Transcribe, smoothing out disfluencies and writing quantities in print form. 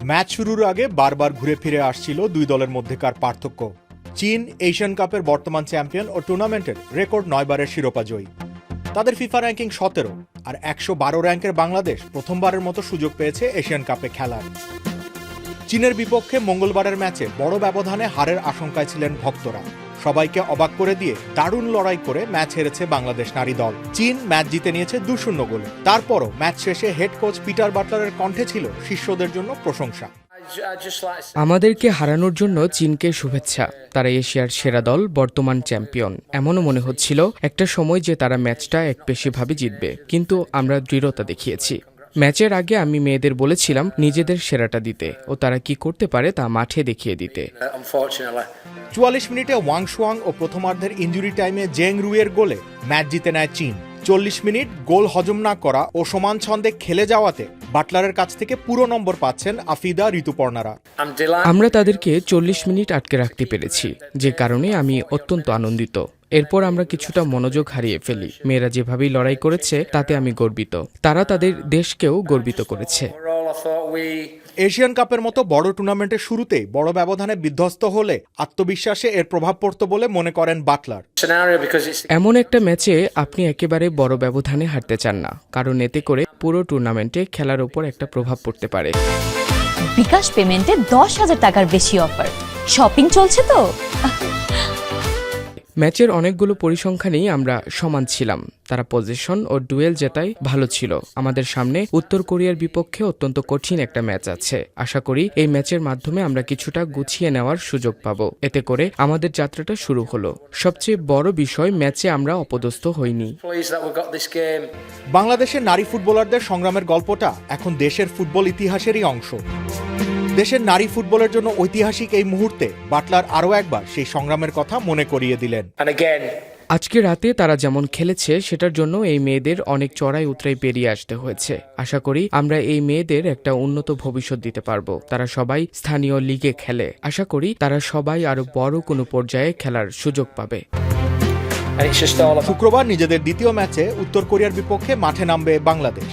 Match শুরুর আগে বারবার ঘুরে ফিরে আসছিল দুই দলের মধ্যেকার পার্থক্য। চীন এশিয়ান কাপের বর্তমান চ্যাম্পিয়ন ও টুর্নামেন্টের রেকর্ড 9 বারের শিরোপা জয়ী। তাদের ফিফা র্যাঙ্কিং 17 আর 112 র্যাঙ্কের বাংলাদেশ প্রথমবারের মতো সুযোগ পেয়েছে এশিয়ান কাপে খেলার। চীনের বিপক্ষে মঙ্গলবারের ম্যাচে বড় ব্যবধানে হারের আশঙ্কায় ছিলেন ভক্তরা। সবাইকে অবাক করে দিয়ে দারুণ লড়াই করে ম্যাচ হেরেছে বাংলাদেশ নারী দল। চীন ম্যাচ জিতে নিয়েছে 2-0 গোলে। তারপরও ম্যাচ শেষে হেড কোচ পিটার বাটলারের কণ্ঠে ছিল শিষ্যদের জন্য প্রশংসা। আমাদেরকে হারানোর জন্য চীনকে শুভেচ্ছা। তারা এশিয়ার সেরা দল, বর্তমান চ্যাম্পিয়ন। এমনও মনে হচ্ছিল একটা সময় যে তারা ম্যাচটা একপেশিভাবে জিতবে, কিন্তু আমরা দৃঢ়তা দেখিয়েছি। ম্যাচের আগে আমি মেয়েদের বলেছিলাম নিজেদের সেরাটা দিতে ও তারা কি করতে পারে তা মাঠে দেখিয়ে দিতে। 44 মিনিটে ওয়াং শুয়াং ও প্রথমার্ধের ইনজুরি টাইমে জেং রুইয়ের গোলে ম্যাচ জিতে নেয় চীন। 40 মিনিট গোল হজম না করা ও সমান ছন্দে খেলে যাওয়াতে বাটলারের কাছ থেকে পুরো নম্বর পাচ্ছেন আফিদা, ঋতুপর্ণারা। আমরা তাদেরকে 40 মিনিট আটকে রাখতে পেরেছি, যে কারণে আমি অত্যন্ত আনন্দিত। এরপর আমরা কিছুটা মনোযোগ হারিয়ে ফেলি। মেয়েরা যেভাবেই লড়াই করেছে তাতে আমি গর্বিত। তারা তাদের দেশকেও গর্বিত করেছে। এশিয়ান কাপের মতো বড় টুর্নামেন্টের শুরুতেই বড় ব্যবধানে বিধ্বস্ত হলে আত্মবিশ্বাসে এর প্রভাব পড়ত বলে মনে করেন বাটলার। এমন একটা ম্যাচে আপনি একেবারে বড় ব্যবধানে হারতে চান না, কারণ এতে করে পুরো টুর্নামেন্টে খেলার উপর একটা প্রভাব পড়তে পারে। বিকাশ পেমেন্টে 10,000 টাকার বেশি অফার। শপিং চলছে তো। ম্যাচের অনেকগুলো পরিসংখ্যানেই আমরা সমান ছিলাম। তারা পজিশন ও ডুয়েল জেতায় ভালো ছিল। আমাদের সামনে উত্তর কোরিয়ার বিপক্ষে অত্যন্ত কঠিন একটা ম্যাচ আছে। আশা করি এই ম্যাচের মাধ্যমে আমরা কিছুটা গুছিয়ে নেওয়ার সুযোগ পাব। এতে করে আমাদের যাত্রাটা শুরু হলো। সবচেয়ে বড় বিষয়, ম্যাচে আমরা অপদস্থ হইনি। বাংলাদেশের নারী ফুটবলারদের সংগ্রামের গল্পটা এখন দেশের ফুটবল ইতিহাসেরই অংশ। দেশের নারী ফুটবলের জন্য ঐতিহাসিক এই মুহূর্তে বাটলার আরও একবার সেই সংগ্রামের কথা মনে করিয়ে দিলেন। আজকে রাতে তারা যেমন খেলেছে সেটার জন্য এই মেয়েদের অনেক চড়াই উতরাই পেরিয়ে আসতে হয়েছে। আশা করি আমরা এই মেয়েদের একটা উন্নত ভবিষ্যৎ দিতে পারবো। তারা সবাই স্থানীয় লিগে খেলে। আশা করি তারা সবাই আরো বড় কোনো পর্যায়ে খেলার সুযোগ পাবে। শুক্রবার নিজেদের দ্বিতীয় ম্যাচে উত্তর কোরিয়ার বিপক্ষে মাঠে নামবে বাংলাদেশ।